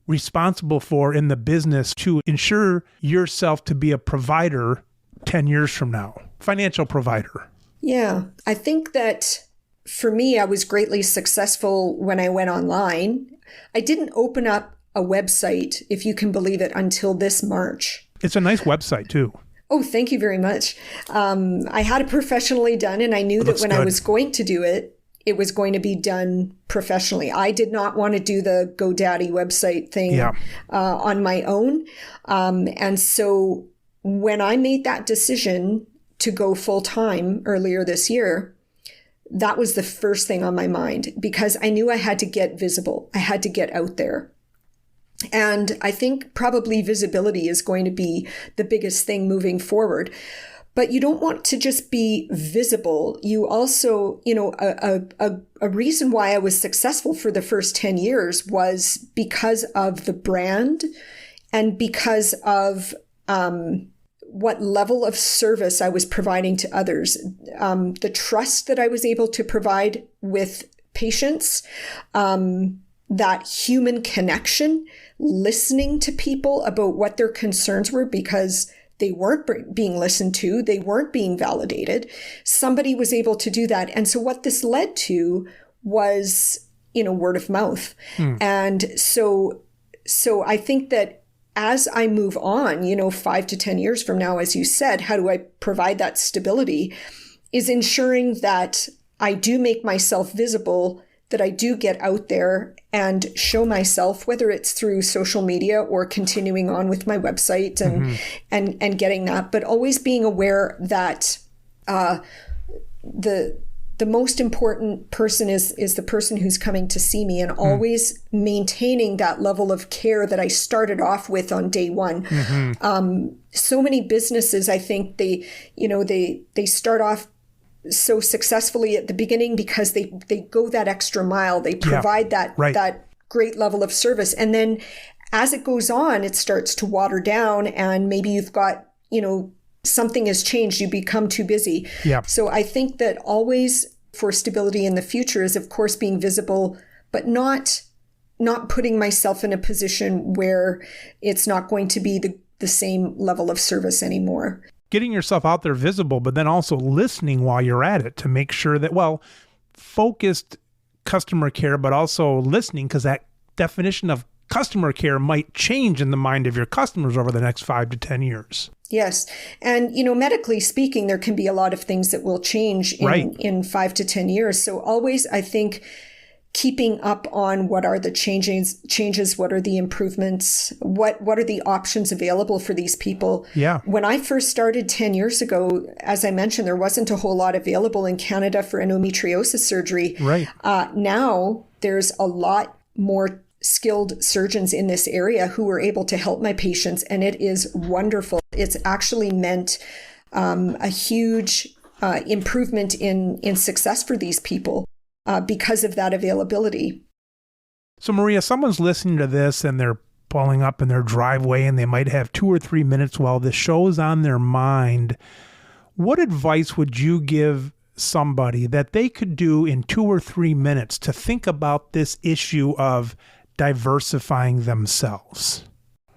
[SPEAKER 1] responsible for in the business to ensure yourself to be a provider 10 years from now, financial provider?
[SPEAKER 2] Yeah, I think that for me, I was greatly successful when I went online. I didn't open up a website, if you can believe it, until this March.
[SPEAKER 1] It's a nice website too.
[SPEAKER 2] Oh, thank you very much. I had it professionally done, and I knew that when I was going to do it, it was going to be done professionally. I did not want to do the GoDaddy website thing on my own. And so when I made that decision to go full time earlier this year, that was the first thing on my mind, because I knew I had to get visible. I had to get out there. And I think probably visibility is going to be the biggest thing moving forward. But you don't want to just be visible. You also, a reason why I was successful for the first 10 years was because of the brand and because of what level of service I was providing to others, the trust that I was able to provide with patients, that human connection, listening to people about what their concerns were, because they weren't being listened to. They weren't being validated. Somebody was able to do that. And so what this led to was, word of mouth. And so I think that as I move on, 5 to 10 years from now, as you said, how do I provide that stability, is ensuring that I do make myself visible, that I do get out there and show myself, whether it's through social media or continuing on with my website and getting that, but always being aware that the most important person is the person who's coming to see me, and always maintaining that level of care that I started off with on day one. So many businesses, I think they start off so successfully at the beginning because they go that extra mile. They provide that great level of service. And then as it goes on, it starts to water down, and maybe you've got, something has changed. You become too busy. So I think that always for stability in the future is, of course, being visible, but not putting myself in a position where it's not going to be the same level of service anymore.
[SPEAKER 1] Getting yourself out there visible, but then also listening while you're at it to make sure that, focused customer care, but also listening, because that definition of customer care might change in the mind of your customers over the next 5 to 10 years.
[SPEAKER 2] Yes. And, medically speaking, there can be a lot of things that will change in 5 to 10 years. So always, I think, keeping up on what are the changes, what are the improvements, what are the options available for these people. When I first started 10 years ago, as I mentioned, there wasn't a whole lot available in Canada for endometriosis surgery. Now there's a lot more skilled surgeons in this area who are able to help my patients, and it is wonderful. It's actually meant a huge improvement in success for these people. Because of that availability.
[SPEAKER 1] So Maria, someone's listening to this and they're pulling up in their driveway and they might have 2 or 3 minutes while the show's on their mind. what advice would you give somebody that they could do in 2 or 3 minutes to think about this issue of diversifying themselves?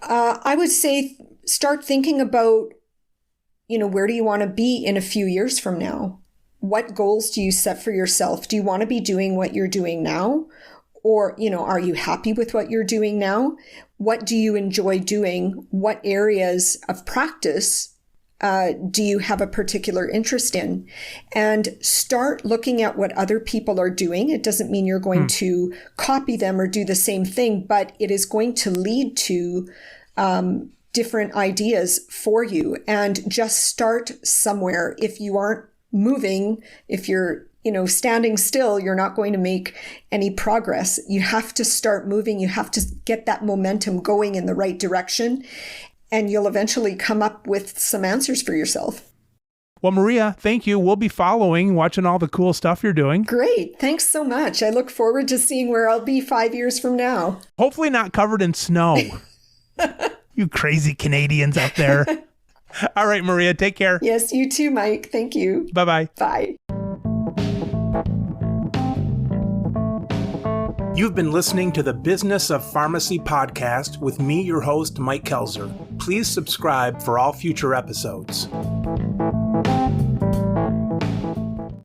[SPEAKER 2] I would say start thinking about, where do you want to be in a few years from now? What goals do you set for yourself? Do you want to be doing what you're doing now? Or, are you happy with what you're doing now? What do you enjoy doing? What areas of practice do you have a particular interest in? And start looking at what other people are doing. It doesn't mean you're going to copy them or do the same thing, but it is going to lead to different ideas for you. And just start somewhere. If you aren't moving, if you're standing still, you're not going to make any progress. You have to start moving. You have to get that momentum going in the right direction, and you'll eventually come up with some answers for yourself.
[SPEAKER 1] Well, Maria, thank you. We'll be following, watching all the cool stuff you're doing.
[SPEAKER 2] Great. Thanks so much. I look forward to seeing where I'll be 5 years from now.
[SPEAKER 1] Hopefully not covered in snow. You crazy Canadians out there. All right, Maria, take care.
[SPEAKER 2] Yes, you too, Mike. Thank you.
[SPEAKER 1] Bye-bye.
[SPEAKER 2] Bye.
[SPEAKER 1] You've been listening to the Business of Pharmacy podcast with me, your host, Mike Kelzer. Please subscribe for all future episodes.